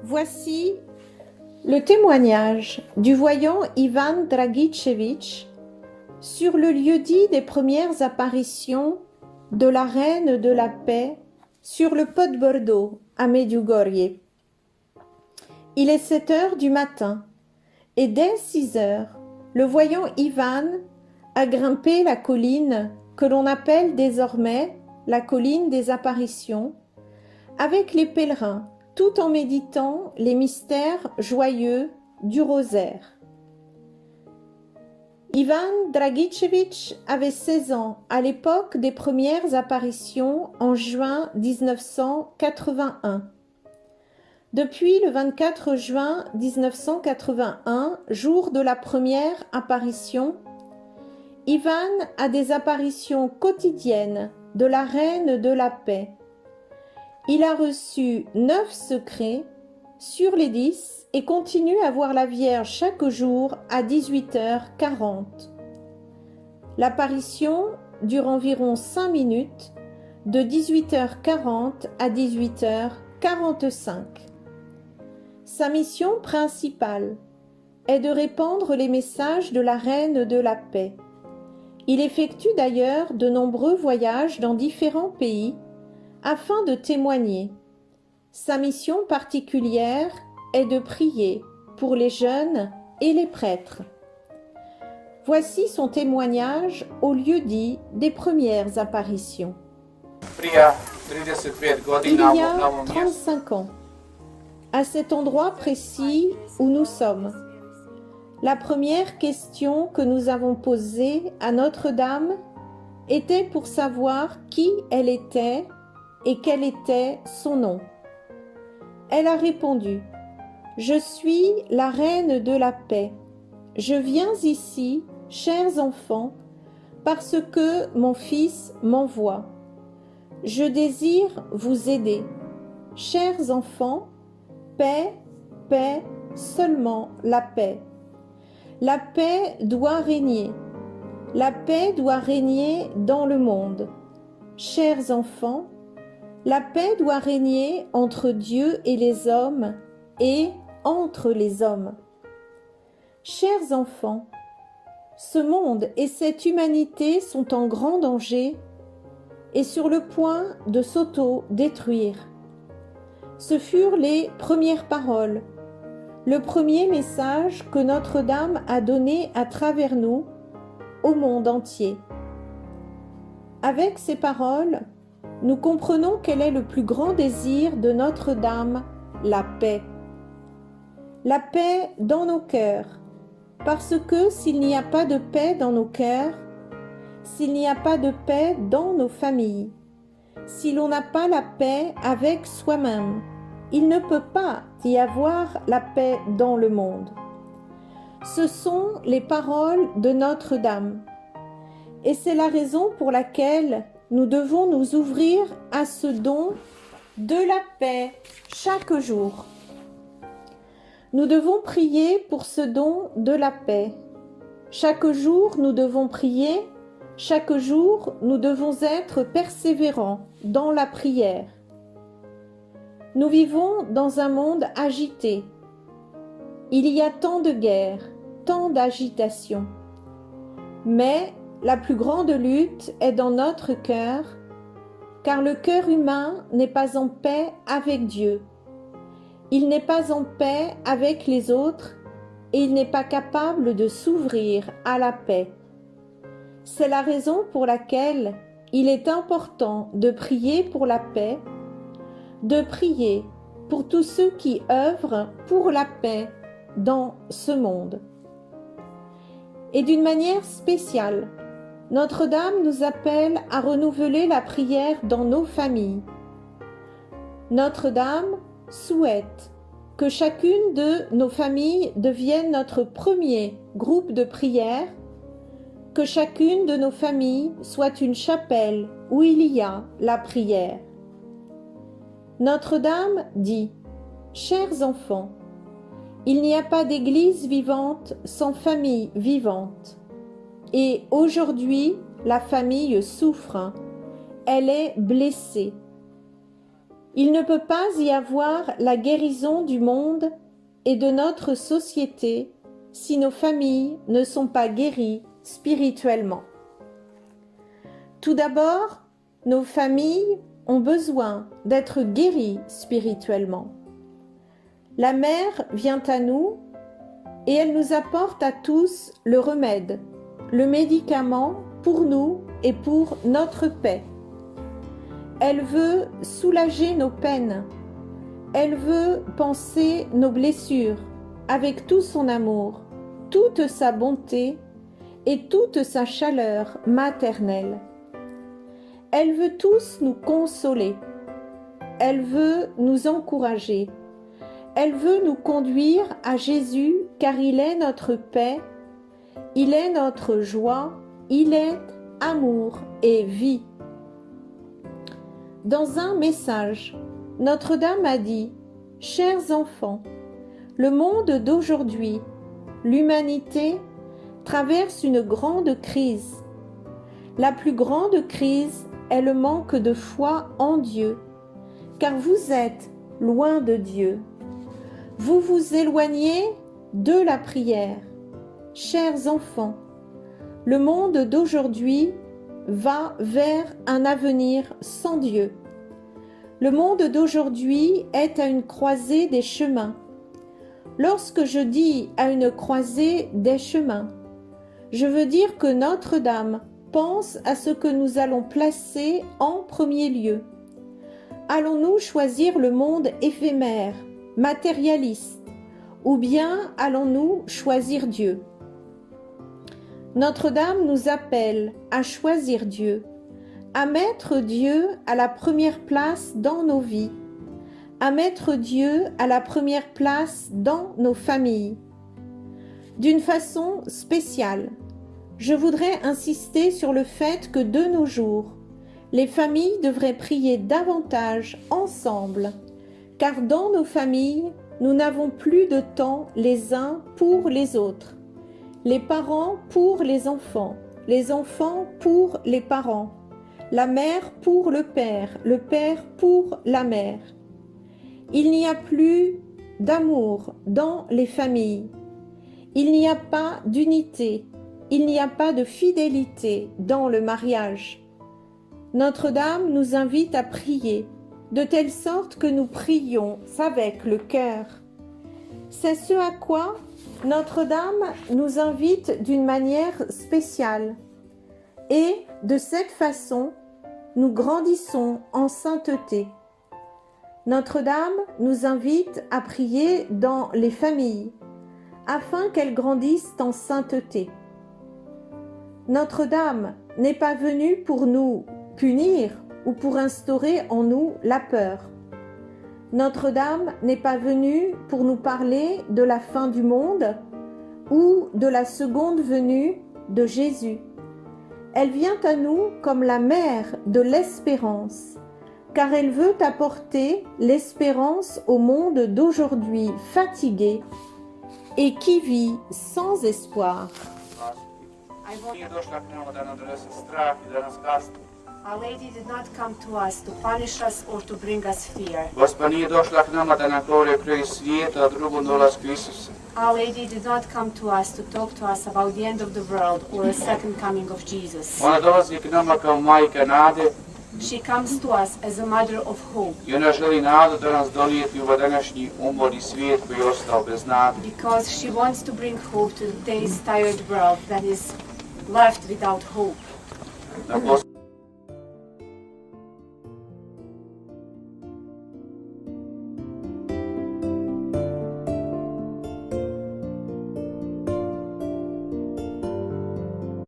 Voici le témoignage du voyant Ivan Dragičević sur le lieu-dit des premières apparitions de la Reine de la Paix sur le Podbordo à Medjugorje. Il est 7 heures du matin et dès 6 heures, le voyant Ivan a grimpé la colline que l'on appelle désormais la colline des apparitions avec les pèlerins, tout en méditant les mystères joyeux du rosaire. Ivan Dragičević avait 16 ans à l'époque des premières apparitions en juin 1981. Depuis le 24 juin 1981, jour de la première apparition, Ivan a des apparitions quotidiennes de la Reine de la Paix. Il a reçu 9 secrets sur les 10 et continue à voir la Vierge chaque jour à 18h40. L'apparition dure environ 5 minutes, de 18h40 à 18h45. Sa mission principale est de répandre les messages de la Reine de la Paix. Il effectue d'ailleurs de nombreux voyages dans différents pays afin de témoigner. Sa mission particulière est de prier pour les jeunes et les prêtres. Voici son témoignage au lieu-dit des premières apparitions. Il y a 35 ans, à cet endroit précis où nous sommes, la première question que nous avons posée à Notre-Dame était pour savoir qui elle était et quel était son nom. Elle a répondu : « Je suis la Reine de la Paix. Je viens ici, chers enfants, parce que mon Fils m'envoie. Je désire vous aider. Chers enfants, paix, paix, seulement la paix. La paix doit régner. La paix doit régner dans le monde. Chers enfants, la paix doit régner entre Dieu et les hommes et entre les hommes. Chers enfants, ce monde et cette humanité sont en grand danger et sur le point de s'auto-détruire. Ce furent les premières paroles, le premier message que Notre-Dame a donné à travers nous au monde entier. Avec ces paroles, nous comprenons quel est le plus grand désir de Notre-Dame, la paix. La paix dans nos cœurs, parce que s'il n'y a pas de paix dans nos cœurs, s'il n'y a pas de paix dans nos familles, si l'on n'a pas la paix avec soi-même, il ne peut pas y avoir la paix dans le monde. Ce sont les paroles de Notre-Dame. Et c'est la raison pour laquelle nous devons nous ouvrir à ce don de la paix chaque jour. Nous devons prier pour ce don de la paix. Chaque jour, nous devons prier. Chaque jour, nous devons être persévérants dans la prière. Nous vivons dans un monde agité. Il y a tant de guerres, tant d'agitation. Mais la plus grande lutte est dans notre cœur, car le cœur humain n'est pas en paix avec Dieu. Il n'est pas en paix avec les autres et il n'est pas capable de s'ouvrir à la paix. C'est la raison pour laquelle il est important de prier pour la paix, de prier pour tous ceux qui œuvrent pour la paix dans ce monde. Et d'une manière spéciale, Notre-Dame nous appelle à renouveler la prière dans nos familles. Notre-Dame souhaite que chacune de nos familles devienne notre premier groupe de prière, que chacune de nos familles soit une chapelle où il y a la prière. Notre-Dame dit : « Chers enfants, il n'y a pas d'église vivante sans famille vivante. Et aujourd'hui, la famille souffre, elle est blessée. Il ne peut pas y avoir la guérison du monde et de notre société si nos familles ne sont pas guéries spirituellement. Tout d'abord, nos familles ont besoin d'être guéries spirituellement. La mère vient à nous et elle nous apporte à tous le remède, le médicament pour nous et pour notre paix. Elle veut soulager nos peines. Elle veut panser nos blessures avec tout son amour, toute sa bonté et toute sa chaleur maternelle. Elle veut tous nous consoler. Elle veut nous encourager. Elle veut nous conduire à Jésus car il est notre paix, il est notre joie, il est amour et vie. Dans un message, Notre-Dame a dit « Chers enfants, le monde d'aujourd'hui, l'humanité, traverse une grande crise. La plus grande crise est le manque de foi en Dieu, car vous êtes loin de Dieu. Vous vous éloignez de la prière. Chers enfants, le monde d'aujourd'hui va vers un avenir sans Dieu. Le monde d'aujourd'hui est à une croisée des chemins. Lorsque je dis à une croisée des chemins, je veux dire que Notre-Dame pense à ce que nous allons placer en premier lieu. Allons-nous choisir le monde éphémère, matérialiste, ou bien allons-nous choisir Dieu ? Notre-Dame nous appelle à choisir Dieu, à mettre Dieu à la première place dans nos vies, à mettre Dieu à la première place dans nos familles. D'une façon spéciale, je voudrais insister sur le fait que de nos jours, les familles devraient prier davantage ensemble, car dans nos familles, nous n'avons plus de temps les uns pour les autres. Les parents pour les enfants pour les parents, la mère pour le père pour la mère. Il n'y a plus d'amour dans les familles. Il n'y a pas d'unité, il n'y a pas de fidélité dans le mariage. Notre-Dame nous invite à prier, de telle sorte que nous prions avec le cœur. C'est ce à quoi Notre-Dame nous invite d'une manière spéciale. Et de cette façon, nous grandissons en sainteté. Notre-Dame nous invite à prier dans les familles, afin qu'elles grandissent en sainteté. Notre-Dame n'est pas venue pour nous punir ou pour instaurer en nous la peur. Notre-Dame n'est pas venue pour nous parler de la fin du monde ou de la seconde venue de Jésus. Elle vient à nous comme la mère de l'espérance, car elle veut apporter l'espérance au monde d'aujourd'hui fatigué et qui vit sans espoir. Our Lady did not come to us to punish us or to bring us fear. Господ nije došla k nama da nam govori o kraju svijeta, a drugom dolasku Isusa. Our Lady did not come to us to talk to us about the end of the world or a second coming of Jesus. Ona dolazi k nama kao majka nade She comes to us as a mother of hope i ona želi nadu da nas dolijeti u ovaj današnji umorni svijet koji je ostao bez nade. because she wants to bring hope to today's tired world that is left without hope. Da